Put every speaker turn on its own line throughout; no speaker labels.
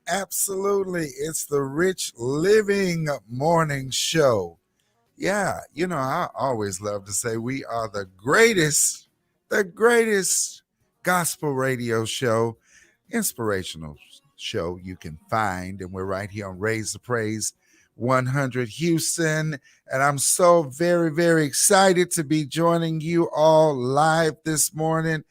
Absolutely. It's the Rich Living Morning Show. Yeah, I always love to say we are the greatest gospel radio show, inspirational show you can find. And we're right here on Raise the Praise 100 Houston. And I'm so very, very excited to be joining you all live this morning.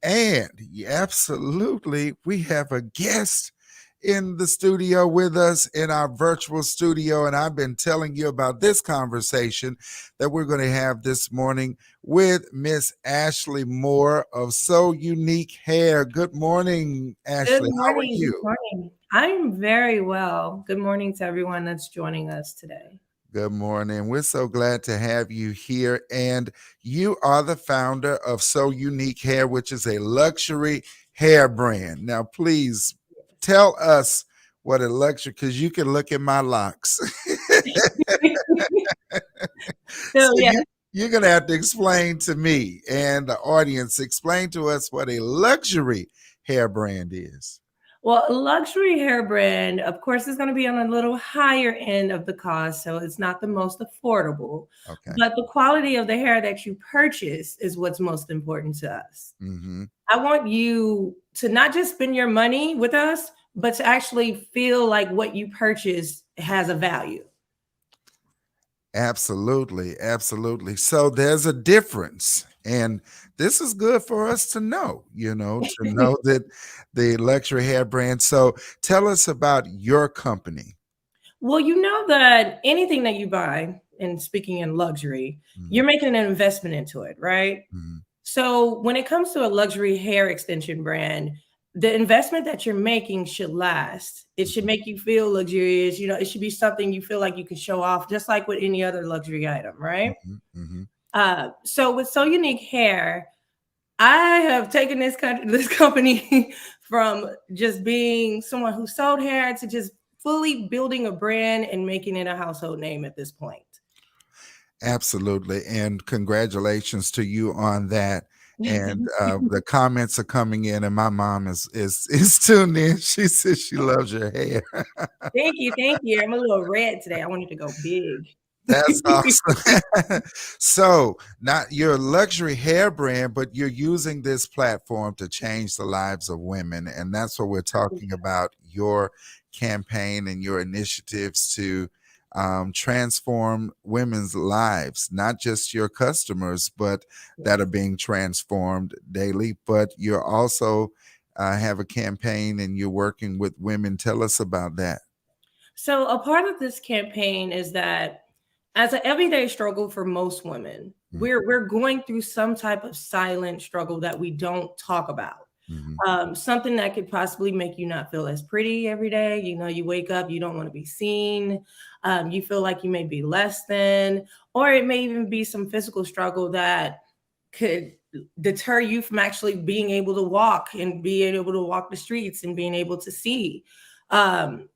And absolutely, we have a guest in the studio with us in our virtual studio. And I've been telling you about this conversation that we're going to have this morning with Miss Ashley Moore of So Unique Hair. Good morning,
Good
Ashley. How are
morning. Good
you?
morning. I'm very well. Good morning to everyone that's joining us today.
Good morning. We're so glad to have you here. And you are the founder of So Unique Hair, which is a luxury hair brand. Now, please tell us what a luxury, because you can look at my locks.
So,
So
yeah,
you're going to have to explain to me and the audience, explain to us what a luxury hair brand is.
well, a luxury hair brand, of course, is going to be on a little higher end of the cost. So it's not the most affordable,
Okay.
but the quality of the hair that you purchase is what's most important to us.
Mm-hmm.
I want you to not just spend your money with us, but to actually feel like what you purchase has a value.
Absolutely, absolutely. So there's a difference. And this is good for us to know that the luxury hair brand. So tell us about your company.
Well, you know that anything that you buy, and speaking in luxury,
Mhm,
you're making an investment into it, right?
mhm,
So when it comes to a luxury hair extension brand, the investment that you're making should last. It should
mhm,
make you feel luxurious. It should be something you feel like you can show off, just like with any other luxury item, right?
mhm, mhm.
So with So Unique Hair, I have taken this company from just being someone who sold hair to just fully building a brand and making it a household name at this point.
Absolutely. And congratulations to you on that. And the comments are coming in, and my mom is tuned in. She says she loves your hair.
Thank you, thank you. I'm a little red today. I wanted to go big.
That's awesome. So, not your luxury hair brand, but you're using this platform to change the lives of women. And that's what we're talking about, your campaign and your initiatives to transform women's lives, not just your customers, but that are being transformed daily. But you're also have a campaign and you're working with women. Tell us about that.
So a part of this campaign is that as an everyday struggle for most women, we're going through some type of silent struggle that we don't talk about.
Mm-hmm.
Something that could possibly make you not feel as pretty every day. You wake up, you don't want to be seen. You feel like you may be less than, or it may even be some physical struggle that could deter you from actually being able to walk and being able to walk the streets and being able to see. Um,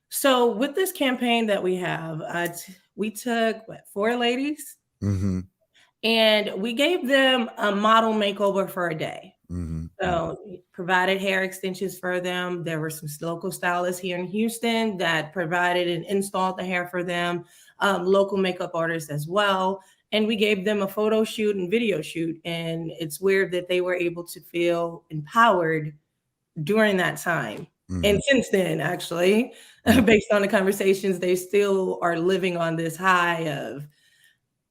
so with this campaign that we have, we took four ladies
Mm-hmm.
and we gave them a model makeover for a day.
Mm-hmm.
So we provided hair extensions for them. There were some local stylists here in Houston that provided and installed the hair for them, local makeup artists as well. And we gave them a photo shoot and video shoot. And it's weird that they were able to feel empowered during that time.
Mm-hmm.
And since then, actually,
Mm-hmm.
based on the conversations, they still are living on this high of,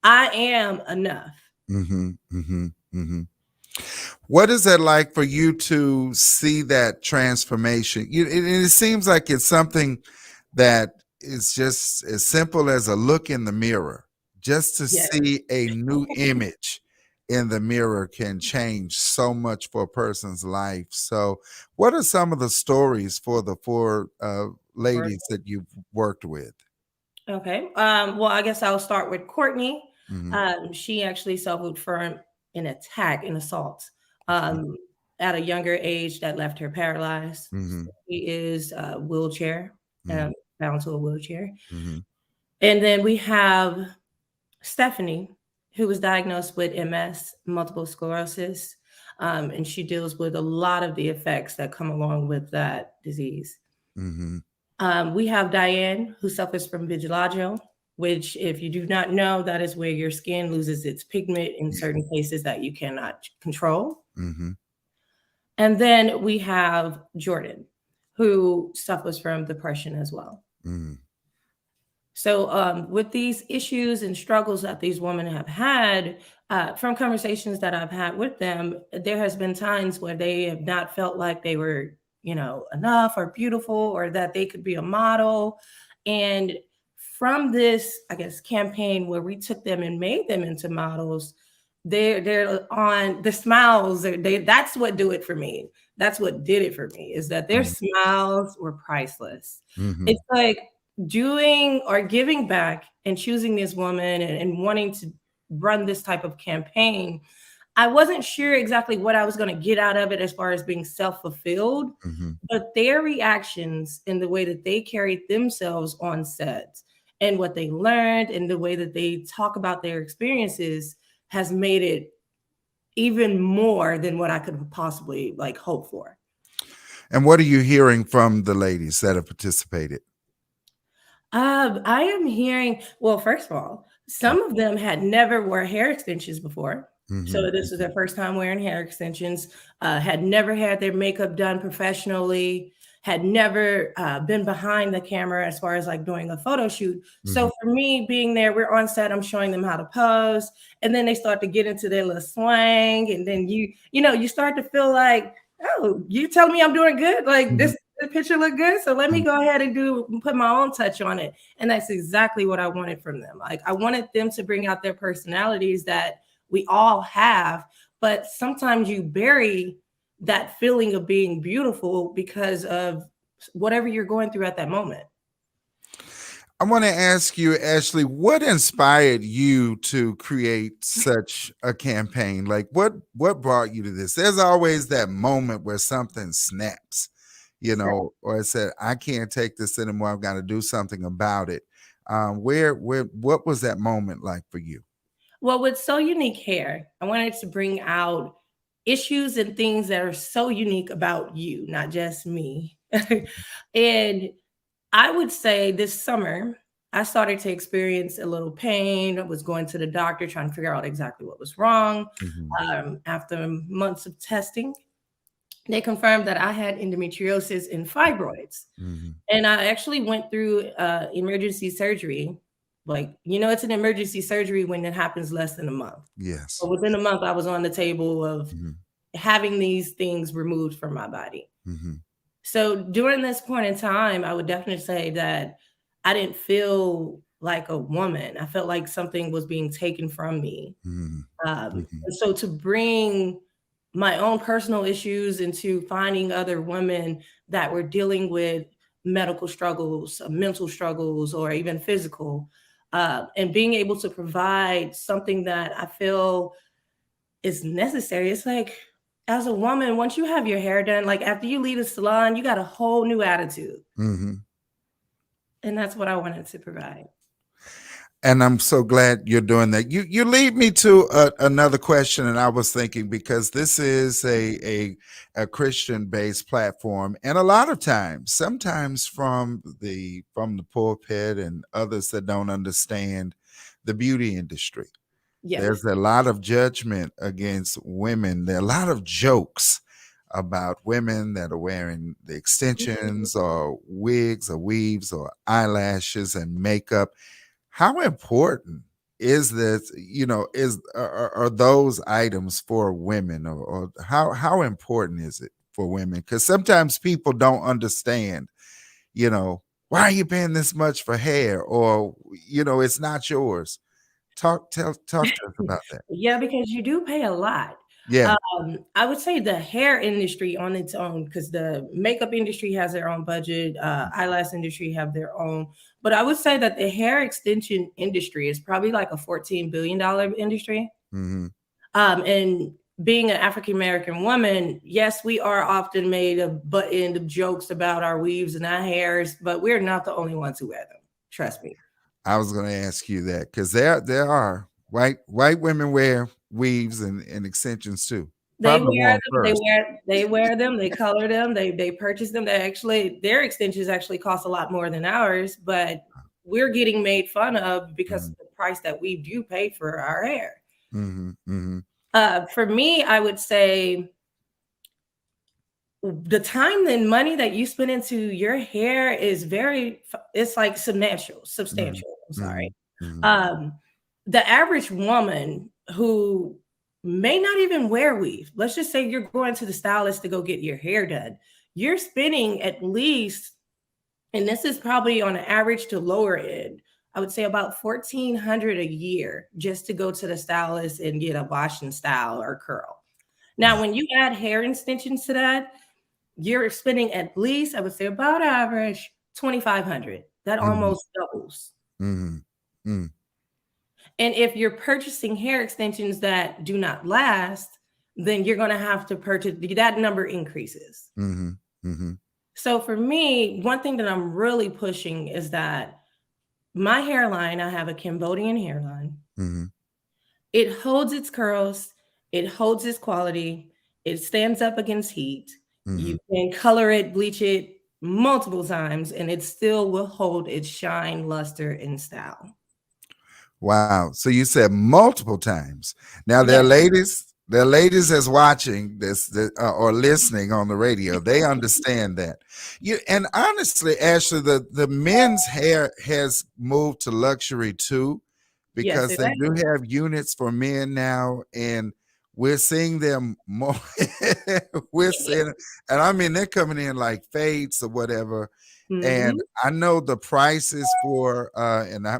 I am enough.
Mm-hmm. Mm-hmm. Mm-hmm. What is that like for you to see that transformation? It seems like it's something that is just as simple as a look in the mirror. Just to
Yes.
see a new image in the mirror can change so much for a person's life. So, what are some of the stories for the four ladies that you've worked with?
Okay. Well, I guess I'll start with Courtney.
Mm-hmm.
She actually suffered from an attack, an assault, um, at a younger age that left her paralyzed.
Mm-hmm.
She is wheelchair,
Mm-hmm.
bound to a wheelchair.
Mm-hmm.
And then we have Stephanie, who was diagnosed with MS, multiple sclerosis, and she deals with a lot of the effects that come along with that disease.
Mm-hmm.
We have Diane, who suffers from vitiligo, which, if you do not know, that is where your skin loses its pigment in certain places that you cannot control.
Mm-hmm.
And then we have Jordan, who suffers from depression as well.
Mm-hmm.
So, with these issues and struggles that these women have had, from conversations that I've had with them, there has been times where they have not felt like they were, enough or beautiful, or that they could be a model. And from this, I guess, campaign where we took them and made them into models, they're on the smiles. That's what do it for me. That's what did it for me, is that their smiles were priceless.
Mm-hmm.
It's like doing or giving back and choosing this woman, and wanting to run this type of campaign. I wasn't sure exactly what I was going to get out of it as far as being self-fulfilled,
Mm-hmm.
but their reactions and the way that they carried themselves on set, and what they learned, and the way that they talk about their experiences, has made it even more than what I could possibly like hope for.
And what are you hearing from the ladies that have participated?
I am hearing, well, first of all, some of them had never wore hair extensions before.
Mm-hmm.
So this was their first time wearing hair extensions, had never had their makeup done professionally, had never been behind the camera as far as like doing a photo shoot.
Mm-hmm.
So for me being there, we're on set, I'm showing them how to pose, and then they start to get into their little swang. And then you start to feel like, oh, you tell me I'm doing good. Like
Mm-hmm.
this the picture look good, so let me go ahead and put my own touch on it. And that's exactly what I wanted from them. Like, I wanted them to bring out their personalities that we all have, but sometimes you bury that feeling of being beautiful because of whatever you're going through at that moment.
I want to ask you, Ashley, what inspired you to create such a campaign? Like, what brought you to this? There's always that moment where something snaps, or it said, I can't take this anymore. I've got to do something about it. What was that moment like for you?
Well, with So Unique Hair, I wanted to bring out issues and things that are so unique about you, not just me. And I would say this summer, I started to experience a little pain. I was going to the doctor trying to figure out exactly what was wrong.
Mm-hmm.
After months of testing, they confirmed that I had endometriosis and fibroids.
Mm-hmm.
And I actually went through emergency surgery. Like, it's an emergency surgery when it happens less than a month.
Yes.
But within a month, I was on the table of
Mm-hmm.
having these things removed from my body.
Mm-hmm.
So during this point in time, I would definitely say that I didn't feel like a woman. I felt like something was being taken from me.
Mm-hmm. Mm-hmm.
And so to bring my own personal issues into finding other women that were dealing with medical struggles, mental struggles, or even physical, and being able to provide something that I feel is necessary. It's like, as a woman, once you have your hair done, like after you leave the salon, you got a whole new attitude.
Mm-hmm.
And that's what I wanted to provide.
And I'm so glad you're doing that. You lead me to another question, and I was thinking, because this is a Christian based platform, and a lot of times, sometimes from the pulpit and others that don't understand the beauty industry, there's
Yes.
a lot of judgment against women. There are a lot of jokes about women that are wearing the
Mhm.
extensions or wigs or weaves or eyelashes and makeup. How important is this? Are those items for women, or how important is it for women? Because sometimes people don't understand. You know, why are you paying this much for hair, or it's not yours. Talk to us about that.
Yeah, because you do pay a lot.
Yeah.
I would say the hair industry on its own, because the makeup industry has their own budget, eyelash industry have their own. But I would say that the hair extension industry is probably like a $14 billion industry.
Mm-hmm.
And being an African American woman, yes, we are often made a butt end of jokes about our weaves and our hairs, but we're not the only ones who wear them. Trust me.
I was going to ask you that, because there are white women wear weaves and extensions too.
They
Probably
wear
won't
them,
first.
they wear them, they color them, they purchase them. They actually their extensions actually cost a lot more than ours, but we're getting made fun of because
Mm-hmm.
of the price that we do pay for our hair.
Mm-hmm. Mm-hmm.
For me, I would say the time and money that you spend into your hair is very it's like
Mm-hmm.
substantial, I'm sorry.
Mm-hmm.
um the average woman who may not even wear weave, let's just say you're going to the stylist to go get your hair done, you're spending at least, and this is probably on an average to lower end, I would say about 1400 a year just to go to the stylist and get a wash and style or curl. Now
Wow.
when you add hair extensions to that, you're spending at least, I would say about average 2,500. That
Mm-hmm.
almost doubles.
Mm-hmm. Mm-hmm.
And if you're purchasing hair extensions that do not last, then you're going to have to purchase, that number increases.
Mm-hmm. Mm-hmm.
So for me, one thing that I'm really pushing is that my hairline, I have a Cambodian hairline.
Mm-hmm.
It holds its curls, it holds its quality, it stands up against heat.
Mm-hmm.
You can color it, bleach it multiple times, and it still will hold its shine, luster, and style.
Wow. So you said multiple times. Now
Yeah.
there are ladies that's watching or listening on the radio. They understand that. You and honestly, Ashley, the men's hair has moved to luxury too,
Yes,
because
it
they do
is.
have units for men now, and we're seeing them more. We're seeing, and I mean they're coming in like fades or whatever. And
Mhm.
I know the prices for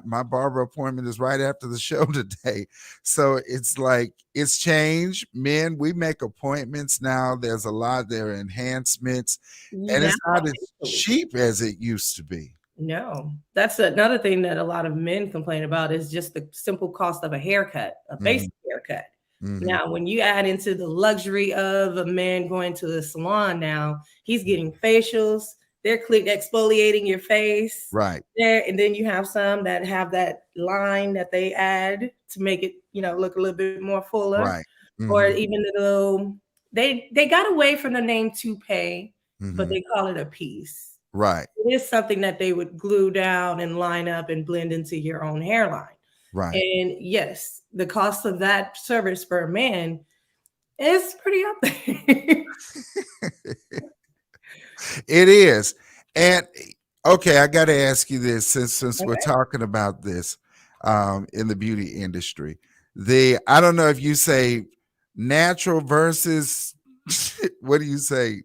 my barber appointment is right after the show today. So it's like it's changed. Men, we make appointments now. There's a lot, there are enhancements, and
Now,
it's not as cheap as it used to be.
no, that's another thing that a lot of men complain about is just the simple cost of a haircut, a
Hmm.
basic haircut.
Hmm.
Now, when you add into the luxury of a man going to the salon now, he's getting facials, they're exfoliating your face
Right,
there, and then you have some that have that line that they add to make it, look a little bit more fuller,
right.
or
Hmm.
even the little they got away from the name toupee, but
Hmm.
they call it a piece.
Right,
It is something that they would glue down and line up and blend into your own hairline.
right.
And yes, the cost of that service for a man is pretty up there.
It is. And okay, I got to ask you this, since we're
Okay.
talking about this in the beauty industry. The I don't know if you say natural versus what do you say,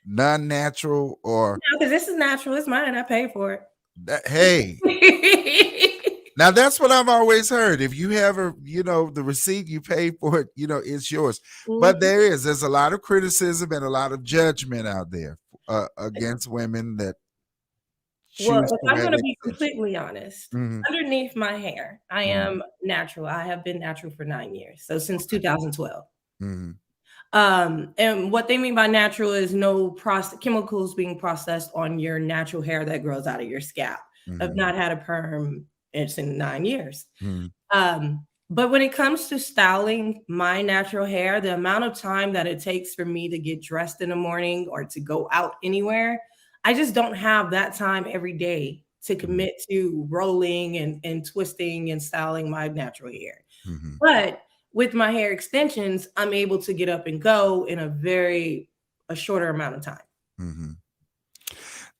non-natural, or
No, because this is natural. It's mine. I paid for
that, hey,
it.
now that's what I've always heard. If you have the receipt, you pay for it, it's yours. But
Mhm.
there's a lot of criticism and a lot of judgment out there against women that
Well,
choose
if
to
I'm
wear
going to
the
be
extension.
completely honest,
Hmm.
underneath my hair, I
Hmm.
am natural. I have been natural for 9 years. So since 2012.
Hmm.
And what they mean by natural is no chemicals being processed on your natural hair that grows out of your scalp. I've
Hmm.
not had a perm. It's in 9 years.
Hmm.
But when it comes to styling my natural hair, the amount of time that it takes for me to get dressed in the morning or to go out anywhere, I just don't have that time every day to commit to rolling and twisting and styling my natural hair.
Hmm.
But with my hair extensions, I'm able to get up and go in a shorter amount of time.
Hmm.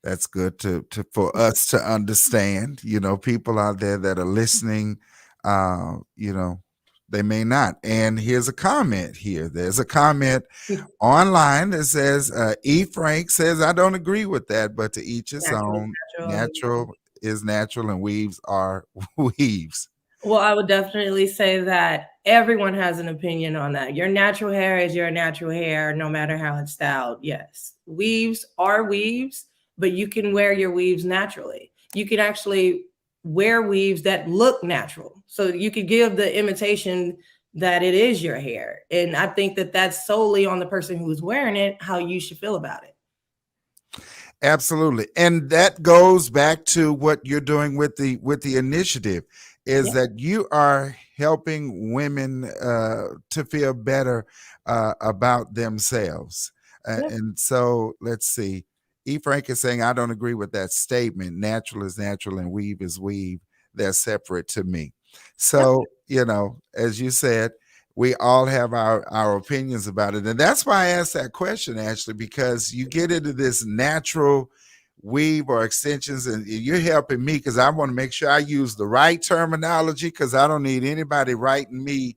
That's good to for us to understand. People out there that are listening, they may not. And here's a comment here. There's a comment online that says, E. Frank says, I don't agree with that, but to each his
Natural is
own.
natural.
Natural is natural, and weaves are weaves.
Well, I would definitely say that everyone has an opinion on that. Your natural hair is your natural hair, no matter how it's styled. Yes. Weaves are weaves, but you can wear your weaves naturally. You can actually wear weaves that look natural. So you could give the imitation that it is your hair. And I think that that's solely on the person who's wearing it, how you should feel about it.
Absolutely. And that goes back to what you're doing with the initiative is
Yeah.
that you are helping women to feel better about themselves.
Yeah.
And so let's see. E. Frank is saying, I don't agree with that statement. Natural is natural and weave is weave. They're separate to me.
Yep.
So, you know, as you said, we all have our opinions about it. And that's why I asked that question, Ashley, because you get into this natural weave or extensions, and you're helping me because I want to make sure I use the right terminology because I don't need anybody writing me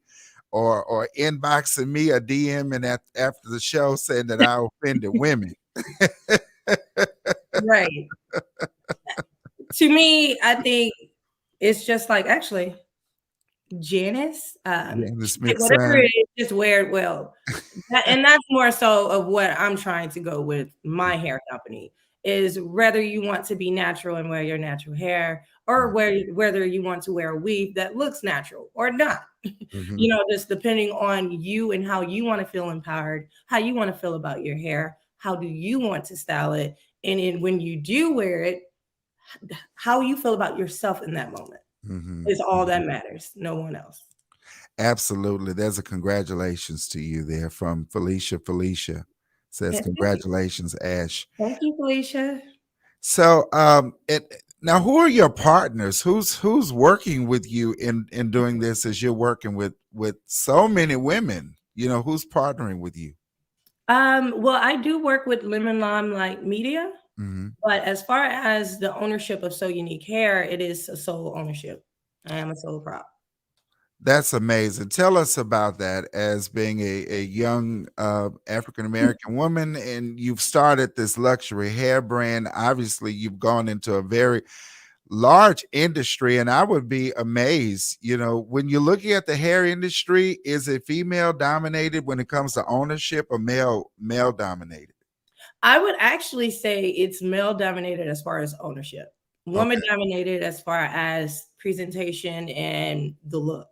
or inboxing me or DMing after the show saying that I offended women.
Right. To me, I think it's just like actually Janice,
Janice
whatever
McSun.
it is, just wear it well. And that's more so of what I'm trying to go with my hair company is whether you want to be natural and wear your natural hair or whether you want to wear a weave that looks natural or not.
Mm-hmm.
Just depending on you and how you want to feel empowered, how you want to feel about your hair, how do you want to style it, and when you do wear it, how you feel about yourself in that moment
Mm-hmm.
is all
Mm-hmm.
that matters. No one else.
Absolutely. There's a congratulations to you there from Felicia. Felicia says,
Thank you.
congratulations, Ash.
Thank you, Felicia.
So, now who are your partners? Who's working with you in doing this as you're working with so many women? You know, who's partnering with you?
Well, I do work with Lemon Limelight Media,
Hmm.
but as far as the ownership of So Unique Hair, it is a sole ownership. I am a sole prop.
That's amazing. Tell us about that as being a young African American woman, and you've started this luxury hair brand. Obviously, you've gone into a very large industry, and I would be amazed, you know, when you're looking at the hair industry, is it female dominated when it comes to ownership or male dominated?
I would actually say it's male dominated as far as ownership, woman
Okay.
dominated as far as presentation and the look.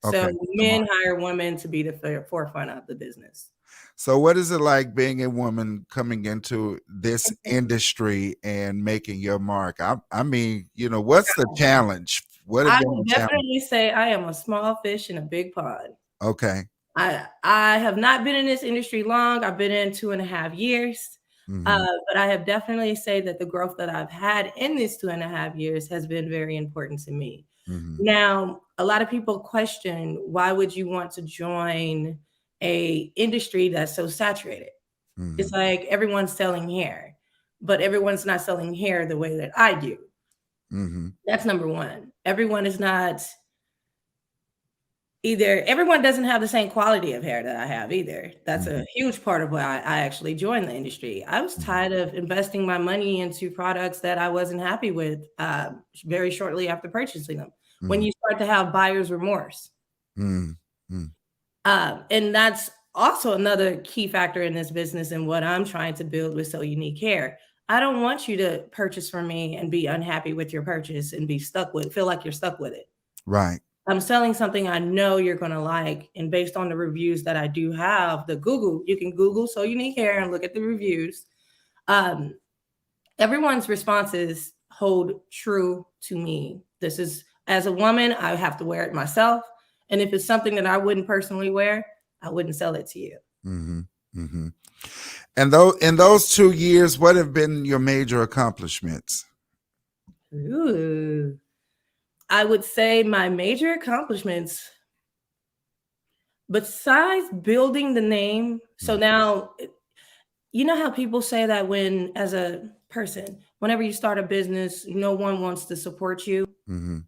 So
Okay. The
men hire women to be the forefront of the business.
So what is it like being a woman coming into this industry and making your mark? I mean, you know, what's the challenge? What have
I
been
would
the challenge?
definitely say I am a small fish in a big pond.
Okay.
I have not been in this industry long. I've been in 2.5 years.
Hmm.
But I have definitely say that the growth that I've had in these 2.5 years has been very important to me.
Hmm.
Now, a lot of people question why would you want to join a industry that's so saturated?
Hmm.
It's like everyone's selling hair, but everyone's not selling hair the way that I do.
Hmm.
That's number one. Everyone is not either everyone doesn't have the same quality of hair that I have either. That's
Hmm.
a huge part of why I actually joined the industry. I was tired of investing my money into products that I wasn't happy with very shortly after purchasing them. When
Hmm.
you start to have buyer's remorse,
Hmm. Hmm.
and that's also another key factor in this business and what I'm trying to build with So Unique Hair. I don't want you to purchase from me and be unhappy with your purchase and be stuck with feel like you're stuck with it.
Right.
I'm selling something I know you're gonna like, and based on the reviews that I do have, you can Google So Unique Hair and look at the reviews. Um, Everyone's responses hold true to me. This is as a woman, I have to wear it myself, and if it's something that I wouldn't personally wear, I wouldn't sell it to you.
Hmm. Hmm. And though in those 2 years, what have been your major accomplishments?
Ooh. I would say my major accomplishments, besides building the name, so now you know how people say that when, as a person, whenever you start a business, no one wants to support you.
Mm-hmm.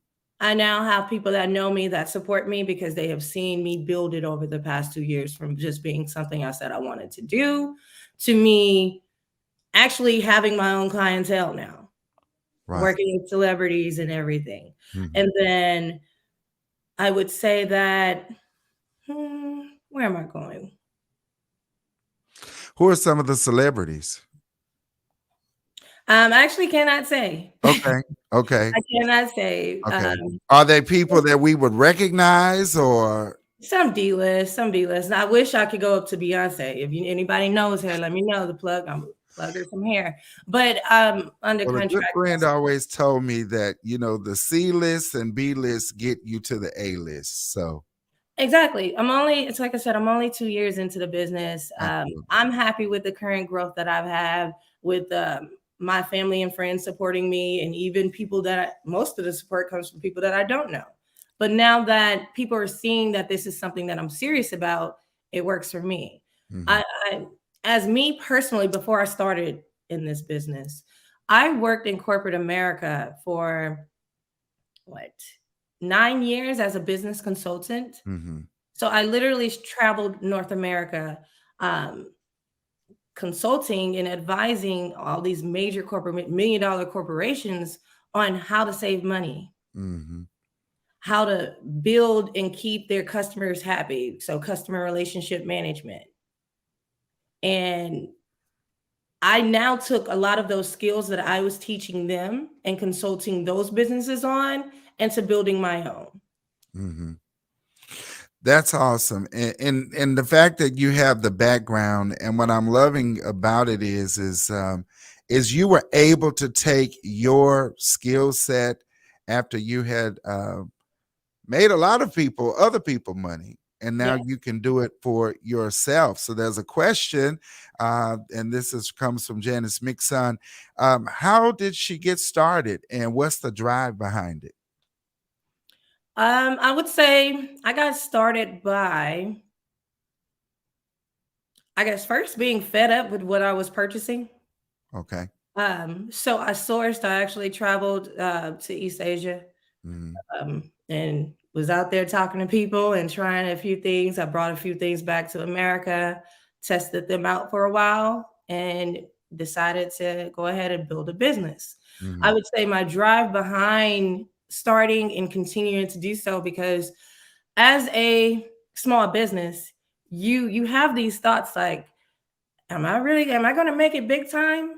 I now have people that know me that support me because they have seen me build it over the past 2 years from just being something I said I wanted to do to me actually having my own clientele now,
Right.
working with celebrities and everything.
Mm-hmm.
And then I would say that, where am I going?
Who are some of the celebrities?
I actually cannot say.
Okay. Okay.
I cannot say.
Okay. Are they people that we would recognize or
Some D-list, some B-list. I wish I could go up to Beyonce. If anybody knows her, let me know the plug. love her some hair. But under
Well, a good
contract.
friend always told me that, the C list and B list get you to the A list. So,
Exactly. It's like I said, I'm only 2 years into the business.
absolutely.
I'm happy with the current growth that I've had with my family and friends supporting me, and even people most of the support comes from people that I don't know. But now that people are seeing that this is something that I'm serious about, it works for me.
Hmm.
I as me personally, before I started in this business, I worked in corporate America for what 9 years as a business consultant.
Hmm.
So I literally traveled North America, um, consulting and advising all these major corporate $1 million corporations on how to save money,
Hmm.
how to build and keep their customers happy. So customer relationship management. And I now took a lot of those skills that I was teaching them and consulting those businesses on into building my own.
Hmm. That's awesome. And the fact that you have the background, and what I'm loving about it is you were able to take your skill set after you had made a lot of other people money, and now
Yeah.
you can do it for yourself. So there's a question, and comes from Janice Mixon. How did she get started, and what's the drive behind it?
I would say I got started by, I guess, first being fed up with what I was purchasing.
Okay.
So I actually traveled to East Asia,
Hmm.
and was out there talking to people and trying a few things. I brought a few things back to America, tested them out for a while, and decided to go ahead and build a business. I
Hmm.
would say my drive behind starting and continuing to do so, because as a small business, you have these thoughts like, am I going to make it big time?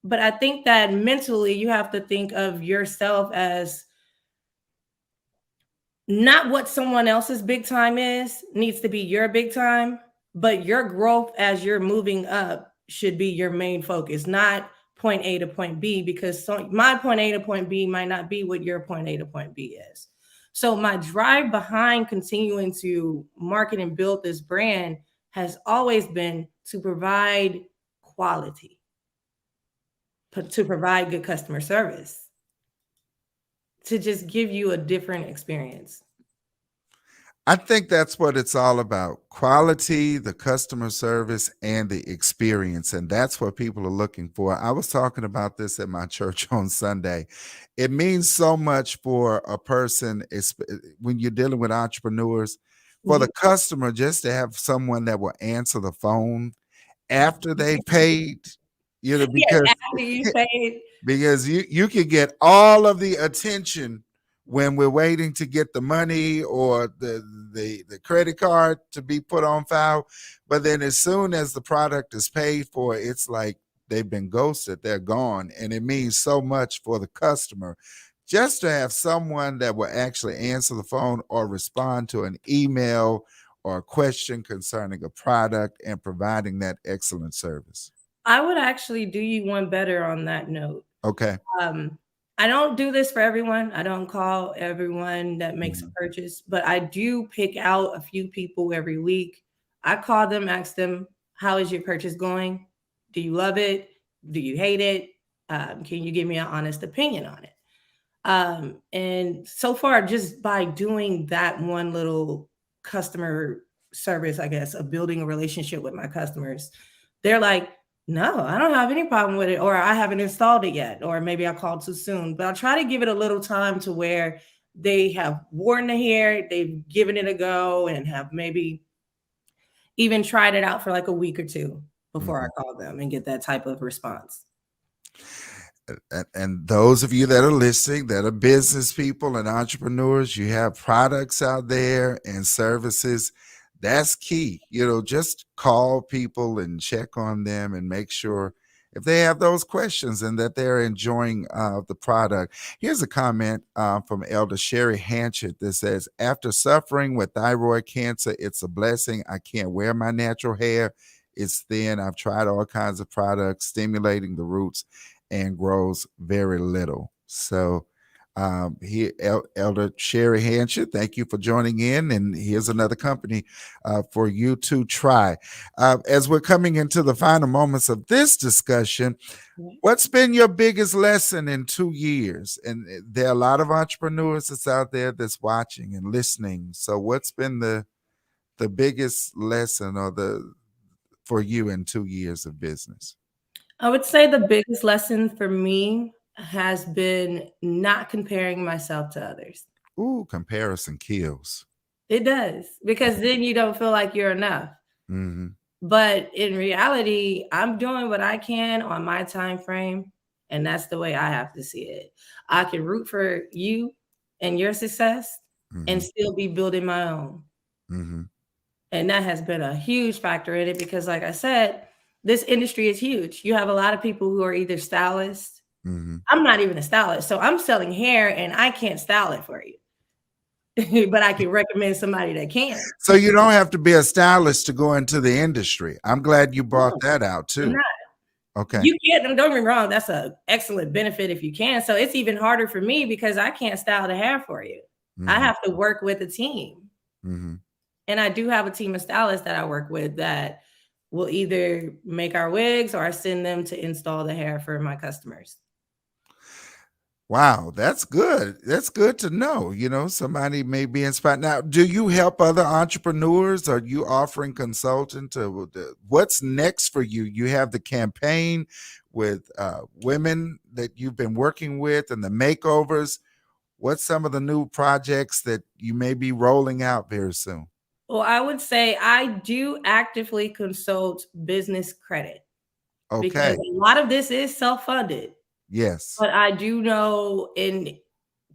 But I think that mentally you have to think of yourself as not what someone else's big time is needs to be your big time, but your growth as you're moving up should be your main focus, not point A to point B, because my point A to point B might not be what your point A to point B is. So my drive behind continuing to market and build this brand has always been to provide quality, to provide good customer service, to just give you a different experience.
I think that's what it's all about: quality, the customer service, and the experience. And that's what people are looking for. I was talking about this at my church on Sunday. It means so much for a person, when you're dealing with entrepreneurs, for
Mhm.
the customer just to have someone that will answer the phone after they paid,
Yeah,
because
after you paid.
you can get all of the attention when we're waiting to get the money or the credit card to be put on file, but then as soon as the product is paid for, it's like they've been ghosted, they're gone. And it means so much for the customer just to have someone that will actually answer the phone or respond to an email or a question concerning a product, and providing that excellent service.
I would actually do you one better on that note.
Okay.
Um, I don't do this for everyone. I don't call everyone that makes a
Mhm.
purchase, but I do pick out a few people every week. I call them, ask them, how is your purchase going? Do you love it? Do you hate it? Can you give me an honest opinion on it? And so far, just by doing that one little customer service, I guess, of building a relationship with my customers, they're like, no, I don't have any problem with it, or I haven't installed it yet, or maybe I called too soon. But I'll try to give it a little time to where they have worn the hair, they've given it a go, and have maybe even tried it out for like a week or two before
Mhm.
I call them and get that type of response.
And those of you that are listening, that are business people and entrepreneurs, you have products out there and services. That's key. Just call people and check on them and make sure if they have those questions and that they're enjoying the product. Here's a comment from Elder Sherry Hanchett that says, after suffering with thyroid cancer, it's a blessing. I can't wear my natural hair. It's thin. I've tried all kinds of products stimulating the roots and grows very little. So, Elder Sherry Hanshaw, thank you for joining in. And here's another company for you to try. As we're coming into the final moments of this discussion, what's been your biggest lesson in 2 years? And there are a lot of entrepreneurs that's out there that's watching and listening. So, what's been the biggest lesson or the for you in 2 years of business?
I would say the biggest lesson for me has been not comparing myself to others.
Ooh, comparison kills.
It does, because then you don't feel like you're enough.
Mm-hmm.
But in reality, I'm doing what I can on my time frame, and that's the way I have to see it. I can root for you and your success
Mm-hmm.
and still be building my own.
Mm-hmm.
And that has been a huge factor in it because, like I said, this industry is huge. You have a lot of people who are either stylists.
Mm-hmm.
I'm not even a stylist, so I'm selling hair and I can't style it for you, but I can recommend somebody that can.
So you don't have to be a stylist to go into the industry. I'm glad you brought
No,
that out
you're
too.
not.
Okay.
You can't. Don't get me wrong. That's an excellent benefit if you can. So it's even harder for me because I can't style the hair for you. I
Mm-hmm.
have to work with a team,
Mm-hmm.
and I do have a team of stylists that I work with that will either make our wigs or I send them to install the hair for my customers.
Wow, that's good. That's good to know. Somebody may be inspired. Now, do you help other entrepreneurs? Are you offering consulting to what's next for you? You have the campaign with women that you've been working with and the makeovers. What's some of the new projects that you may be rolling out very soon?
Well, I would say I do actively consult business credit because
Okay.
a lot of this is self-funded,
Yes.
but I do know and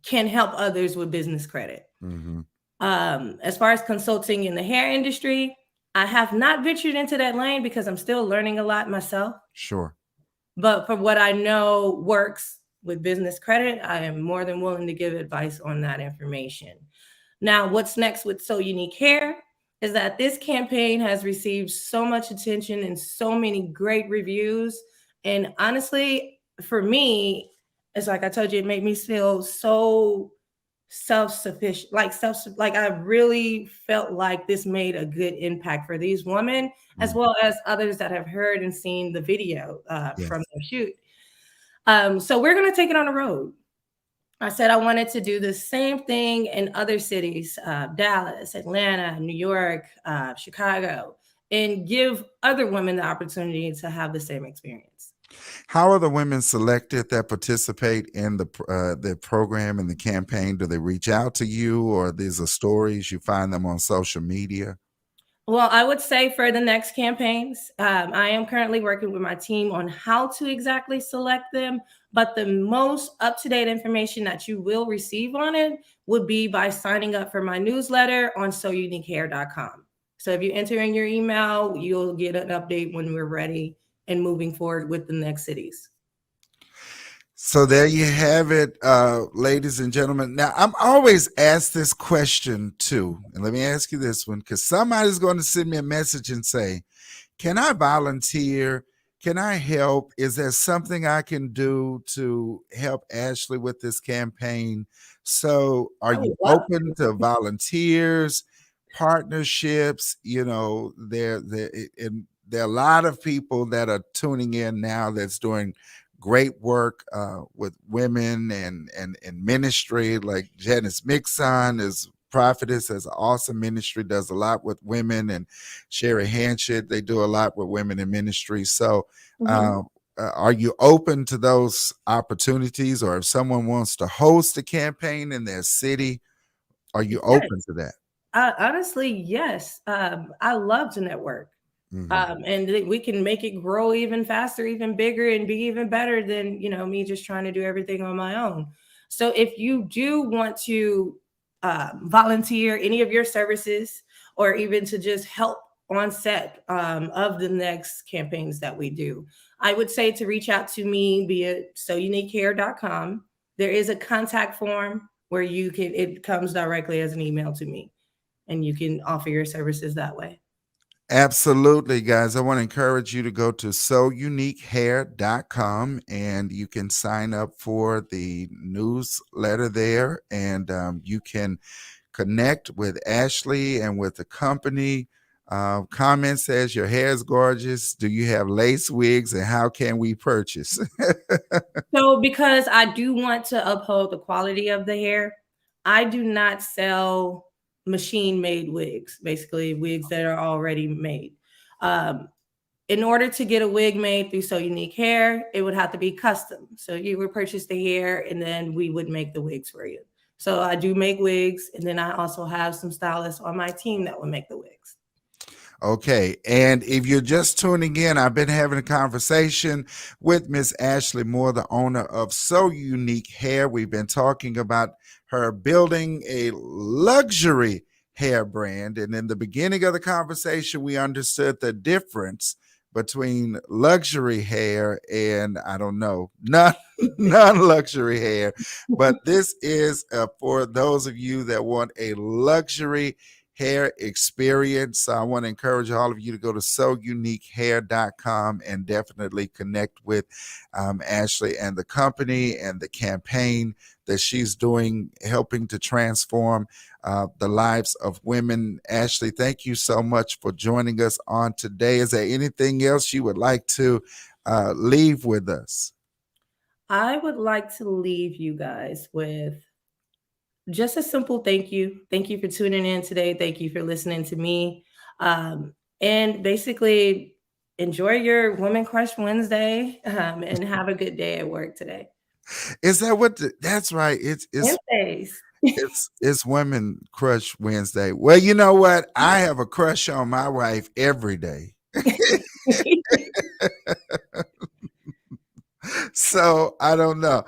can help others with business credit.
Mm-hmm.
As far as consulting in the hair industry, I have not ventured into that lane because I'm still learning a lot myself.
Sure.
But for what I know works with business credit, I am more than willing to give advice on that information. Now, what's next with So Unique Hair is that this campaign has received so much attention and so many great reviews. And honestly, for me, it's like I told you, it made me feel so self-sufficient, like I really felt like this made a good impact for these women as
Mm.
well as others that have heard and seen the video from
Yes.
their shoot. So we're going to take it on the road. I said I wanted to do the same thing in other cities, Dallas, Atlanta, New York, Chicago, and give other women the opportunity to have the same experience.
How are the women selected that participate in the program and the campaign? Do they reach out to you, or these are stories you find them on social media?
Well, I would say for the next campaigns, I am currently working with my team on how to exactly select them. But the most up to date information that you will receive on it would be by signing up for my newsletter on souniquehair.com. So if you enter in your email, you'll get an update when we're ready and moving forward with the next cities.
So there you have it, ladies and gentlemen. Now, I'm always asked this question too. And let me ask you this one, because somebody's going to send me a message and say, can I volunteer? Can I help? Is there something I can do to help Ashley with this campaign? So are
I would
you
love.
open to volunteers, partnerships? And there are a lot of people that are tuning in now that's doing great work with women and ministry, like Janice Mixon is prophetess, has an awesome ministry, does a lot with women, and Sherry Hanshaw, they do a lot with women in ministry. So
Mhm.
are you open to those opportunities, or if someone wants to host a campaign in their city, are you open
Yes.
to that?
Honestly, yes. I love to network.
Mm-hmm.
And we can make it grow even faster, even bigger, and be even better than me just trying to do everything on my own. So if you do want to volunteer any of your services, or even to just help on set of the next campaigns that we do, I would say to reach out to me via souniquehair.com. There is a contact form where it comes directly as an email to me, and you can offer your services that way.
Absolutely, guys. I want to encourage you to go to souniquehair.com and you can sign up for the newsletter there, and you can connect with Ashley and with the company. Comment says your hair is gorgeous. Do you have lace wigs, and how can we purchase?
So, because I do want to uphold the quality of the hair, I do not sell machine made wigs, basically, wigs that are already made. Um, in order to get a wig made through So Unique Hair, it would have to be custom. So, you would purchase the hair and then we would make the wigs for you. So, I do make wigs, and then I also have some stylists on my team that would make the wigs.
Okay. And if you're just tuning in, I've been having a conversation with Miss Ashley Moore, the owner of So Unique Hair. We've been talking about her building a luxury hair brand. And in the beginning of the conversation, we understood the difference between luxury hair and, I don't know, non-luxury hair. But this is for those of you that want a luxury hair experience. So I want to encourage all of you to go to souniquehair.com and definitely connect with Ashley and the company and the campaign that she's doing, helping to transform the lives of women. Ashley, thank you so much for joining us on today. Is there anything else you would like to leave with us?
I would like to leave you guys with just a simple thank you. Thank you for tuning in today. Thank you for listening to me. And basically, enjoy your Woman Crush Wednesday, and have a good day at work today.
Is that what? That's right. It's
Wednesdays.
it's Women Crush Wednesday. Well, you know what? I have a crush on my wife every day. So I don't know,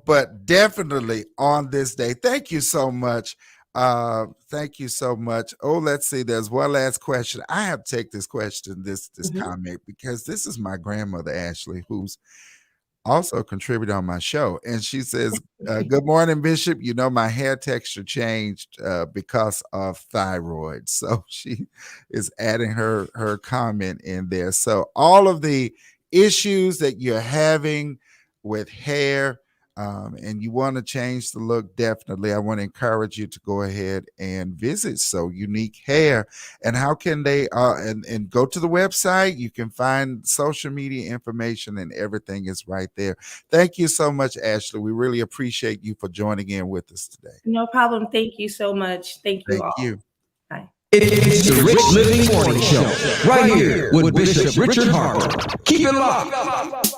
but definitely on this day. Thank you so much. Thank you so much. Oh, let's see. There's one last question. I have to take this question, this
Mhm.
comment, because this is my grandmother, Ashley, who's also contributed on my show. And she says, good morning, Bishop. My hair texture changed because of thyroid. So she is adding her comment in there. So all of the issues that you're having with hair, and you want to change the look, definitely, I want to encourage you to go ahead and visit So Unique Hair. And how can they and go to the website? You can find social media information, and everything is right there. Thank you so much, Ashley. We really appreciate you for joining in with us today.
No problem. Thank you so much. Thank you
Thank
all.
you.
Bye.
It's the Rich Living Morning Show, right here with Bishop Richard Harper. Keep it locked.